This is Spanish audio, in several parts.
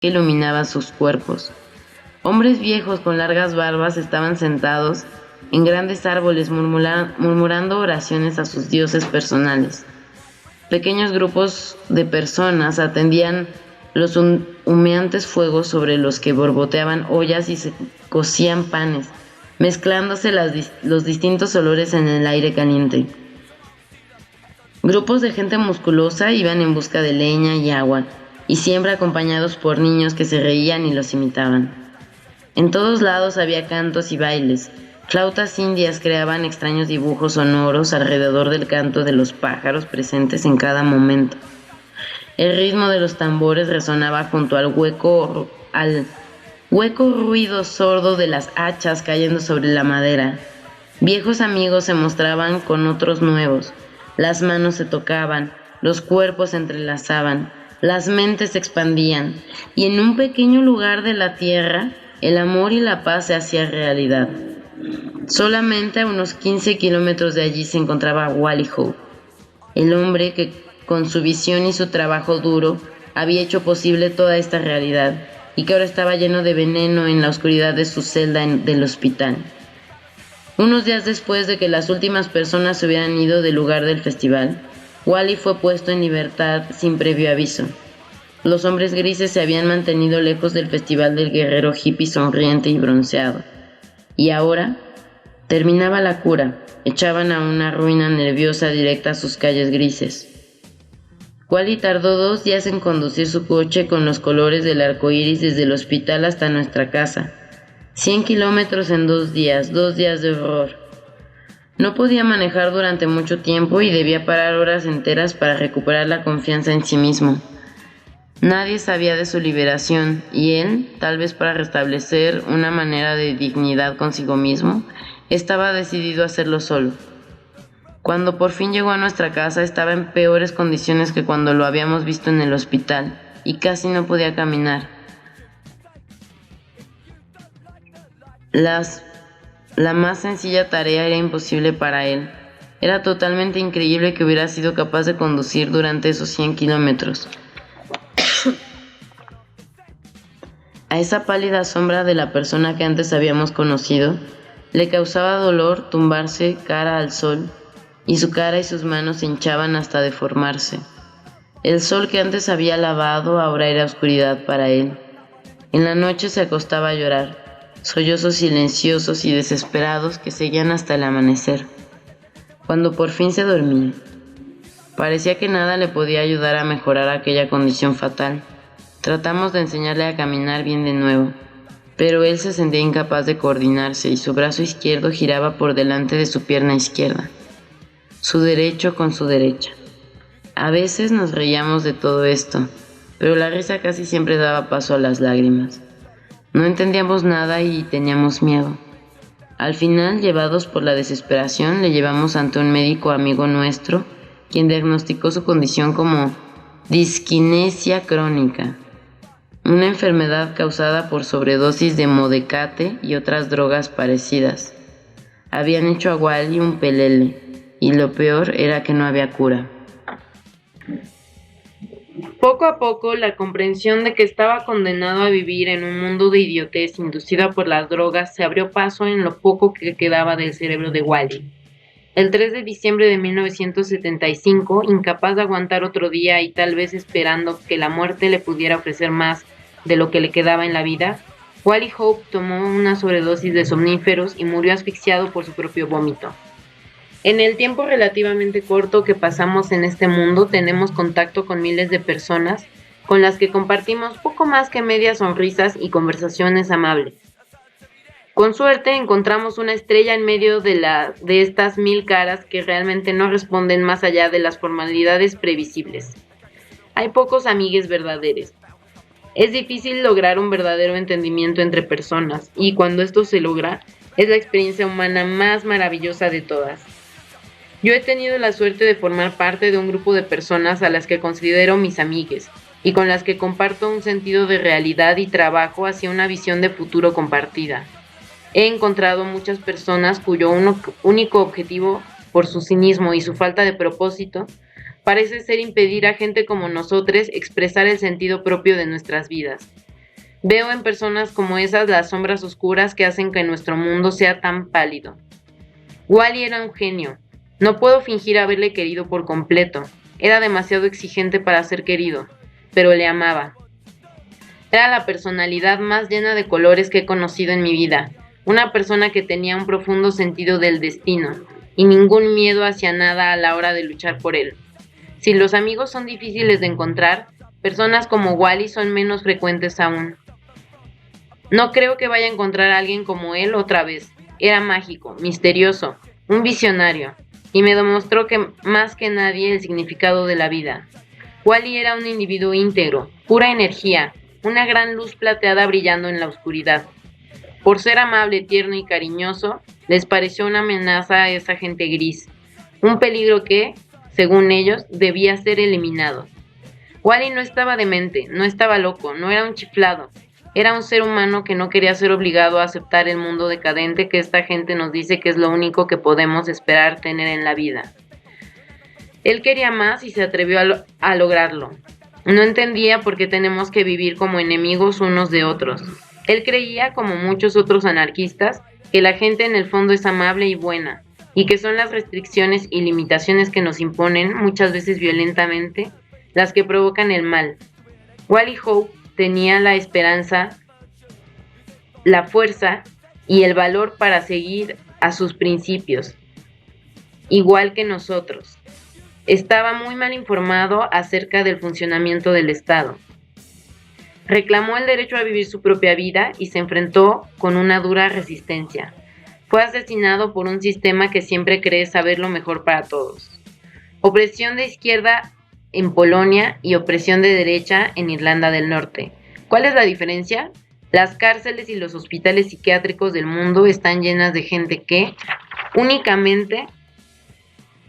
que iluminaba sus cuerpos. Hombres viejos con largas barbas estaban sentados en grandes árboles murmurando oraciones a sus dioses personales. Pequeños grupos de personas atendían los humeantes fuegos sobre los que borboteaban ollas y se cocían panes, mezclándose los distintos olores en el aire caliente. Grupos de gente musculosa iban en busca de leña y agua, y siempre acompañados por niños que se reían y los imitaban. En todos lados había cantos y bailes. Flautas indias creaban extraños dibujos sonoros alrededor del canto de los pájaros presentes en cada momento. El ritmo de los tambores resonaba junto al hueco ruido sordo de las hachas cayendo sobre la madera. Viejos amigos se mostraban con otros nuevos. Las manos se tocaban, los cuerpos se entrelazaban, las mentes se expandían, y en un pequeño lugar de la tierra, el amor y la paz se hacían realidad. Solamente a unos 15 kilómetros de allí se encontraba Wally Hope, el hombre que con su visión y su trabajo duro había hecho posible toda esta realidad y que ahora estaba lleno de veneno en la oscuridad de su celda del hospital. Unos días después de que las últimas personas se hubieran ido del lugar del festival, Wally fue puesto en libertad sin previo aviso. Los hombres grises se habían mantenido lejos del festival del guerrero hippie sonriente y bronceado. Y ahora terminaba la cura, echaban a una ruina nerviosa directa a sus calles grises. Wally tardó 2 días en conducir su coche con los colores del arco iris desde el hospital hasta nuestra casa. 100 kilómetros en 2 días, 2 días de horror. No podía manejar durante mucho tiempo y debía parar horas enteras para recuperar la confianza en sí mismo. Nadie sabía de su liberación y él, tal vez para restablecer una manera de dignidad consigo mismo, estaba decidido a hacerlo solo. Cuando por fin llegó a nuestra casa estaba en peores condiciones que cuando lo habíamos visto en el hospital y casi no podía caminar. La más sencilla tarea era imposible para él. Era totalmente increíble que hubiera sido capaz de conducir durante esos 100 kilómetros. A esa pálida sombra de la persona que antes habíamos conocido, le causaba dolor tumbarse cara al sol, y su cara y sus manos se hinchaban hasta deformarse. El sol que antes había lavado ahora era oscuridad para él. En la noche se acostaba a llorar, sollozos silenciosos y desesperados que seguían hasta el amanecer. Cuando por fin se dormía, parecía que nada le podía ayudar a mejorar aquella condición fatal. Tratamos de enseñarle a caminar bien de nuevo, pero él se sentía incapaz de coordinarse y su brazo izquierdo giraba por delante de su pierna izquierda, su derecho con su derecha. A veces nos reíamos de todo esto, pero la risa casi siempre daba paso a las lágrimas. No entendíamos nada y teníamos miedo. Al final, llevados por la desesperación, le llevamos ante un médico amigo nuestro, quien diagnosticó su condición como disquinesia crónica, una enfermedad causada por sobredosis de modecate y otras drogas parecidas. Habían hecho a Wally un pelele, y lo peor era que no había cura. Poco a poco, la comprensión de que estaba condenado a vivir en un mundo de idiotez inducida por las drogas se abrió paso en lo poco que quedaba del cerebro de Wally. El 3 de diciembre de 1975, incapaz de aguantar otro día y tal vez esperando que la muerte le pudiera ofrecer más de lo que le quedaba en la vida, Wally Hope tomó una sobredosis de somníferos y murió asfixiado por su propio vómito. En el tiempo relativamente corto que pasamos en este mundo, tenemos contacto con miles de personas con las que compartimos poco más que medias sonrisas y conversaciones amables. Con suerte encontramos una estrella en medio de estas 1000 caras que realmente no responden más allá de las formalidades previsibles. Hay pocos amigues verdaderos. Es difícil lograr un verdadero entendimiento entre personas y cuando esto se logra, es la experiencia humana más maravillosa de todas. Yo he tenido la suerte de formar parte de un grupo de personas a las que considero mis amigues y con las que comparto un sentido de realidad y trabajo hacia una visión de futuro compartida. He encontrado muchas personas cuyo único objetivo, por su cinismo y su falta de propósito, parece ser impedir a gente como nosotros expresar el sentido propio de nuestras vidas. Veo en personas como esas las sombras oscuras que hacen que nuestro mundo sea tan pálido. Wally era un genio. No puedo fingir haberle querido por completo. Era demasiado exigente para ser querido, pero le amaba. Era la personalidad más llena de colores que he conocido en mi vida. Una persona que tenía un profundo sentido del destino y ningún miedo hacia nada a la hora de luchar por él. Si los amigos son difíciles de encontrar, personas como Wally son menos frecuentes aún. No creo que vaya a encontrar a alguien como él otra vez. Era mágico, misterioso, un visionario, y me demostró que más que nadie el significado de la vida. Wally era un individuo íntegro, pura energía, una gran luz plateada brillando en la oscuridad. Por ser amable, tierno y cariñoso, les pareció una amenaza a esa gente gris, un peligro que, según ellos, debía ser eliminado. Wally no estaba demente, no estaba loco, no era un chiflado. Era un ser humano que no quería ser obligado a aceptar el mundo decadente que esta gente nos dice que es lo único que podemos esperar tener en la vida. Él quería más y se atrevió a lograrlo. No entendía por qué tenemos que vivir como enemigos unos de otros. Él creía, como muchos otros anarquistas, que la gente en el fondo es amable y buena, y que son las restricciones y limitaciones que nos imponen, muchas veces violentamente, las que provocan el mal. Wally Hope tenía la esperanza, la fuerza y el valor para seguir a sus principios, igual que nosotros. Estaba muy mal informado acerca del funcionamiento del Estado. Reclamó el derecho a vivir su propia vida y se enfrentó con una dura resistencia. Fue asesinado por un sistema que siempre cree saber lo mejor para todos. Opresión de izquierda en Polonia y opresión de derecha en Irlanda del Norte. ¿Cuál es la diferencia? Las cárceles y los hospitales psiquiátricos del mundo están llenas de gente que únicamente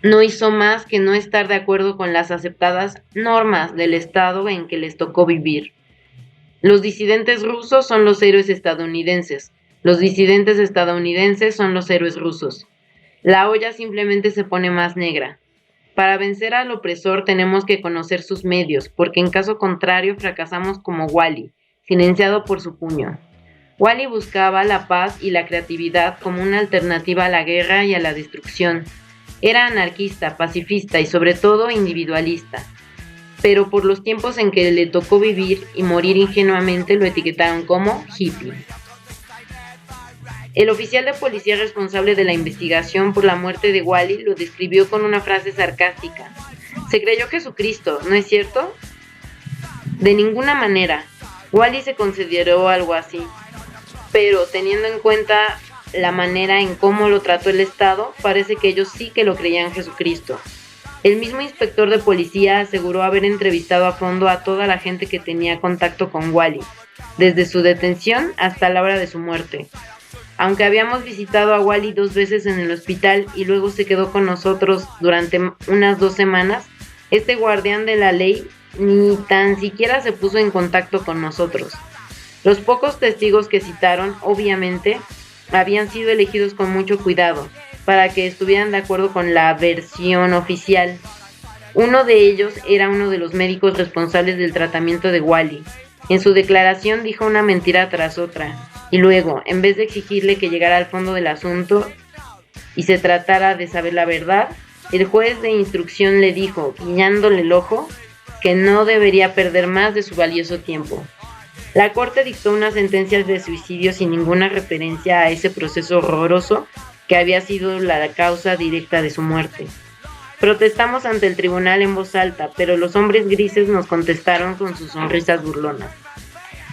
no hizo más que no estar de acuerdo con las aceptadas normas del Estado en que les tocó vivir. Los disidentes rusos son los héroes estadounidenses. Los disidentes estadounidenses son los héroes rusos. La olla simplemente se pone más negra. Para vencer al opresor tenemos que conocer sus medios, porque en caso contrario fracasamos como Wally, silenciado por su puño. Wally buscaba la paz y la creatividad como una alternativa a la guerra y a la destrucción. Era anarquista, pacifista y sobre todo individualista. Pero por los tiempos en que le tocó vivir y morir ingenuamente lo etiquetaron como hippie. El oficial de policía responsable de la investigación por la muerte de Wally lo describió con una frase sarcástica. Se creyó Jesucristo, ¿no es cierto? De ninguna manera. Wally se consideró algo así. Pero teniendo en cuenta la manera en cómo lo trató el Estado, parece que ellos sí que lo creían Jesucristo. El mismo inspector de policía aseguró haber entrevistado a fondo a toda la gente que tenía contacto con Wally, desde su detención hasta la hora de su muerte. Aunque habíamos visitado a Wally 2 veces en el hospital y luego se quedó con nosotros durante unas 2 semanas, este guardián de la ley ni tan siquiera se puso en contacto con nosotros. Los pocos testigos que citaron, obviamente, habían sido elegidos con mucho cuidado, para que estuvieran de acuerdo con la versión oficial. Uno de ellos era uno de los médicos responsables del tratamiento de Wally. En su declaración dijo una mentira tras otra, y luego, en vez de exigirle que llegara al fondo del asunto y se tratara de saber la verdad, el juez de instrucción le dijo, guiñándole el ojo, que no debería perder más de su valioso tiempo. La corte dictó una sentencia de suicidio sin ninguna referencia a ese proceso horroroso que había sido la causa directa de su muerte. Protestamos ante el tribunal en voz alta, pero los hombres grises nos contestaron con sus sonrisas burlonas.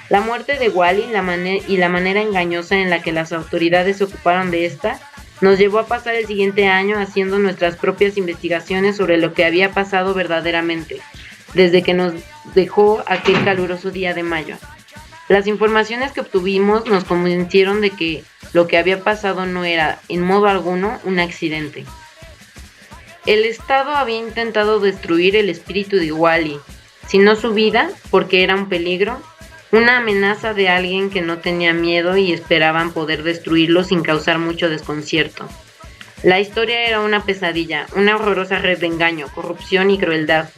La muerte de Wally y la manera engañosa en la que las autoridades se ocuparon de esta nos llevó a pasar el siguiente año haciendo nuestras propias investigaciones sobre lo que había pasado verdaderamente, desde que nos dejó aquel caluroso día de mayo. Las informaciones que obtuvimos nos convencieron de que lo que había pasado no era, en modo alguno, un accidente. El Estado había intentado destruir el espíritu de Wally, si no su vida, porque era un peligro, una amenaza de alguien que no tenía miedo y esperaban poder destruirlo sin causar mucho desconcierto. La historia era una pesadilla, una horrorosa red de engaño, corrupción y crueldad,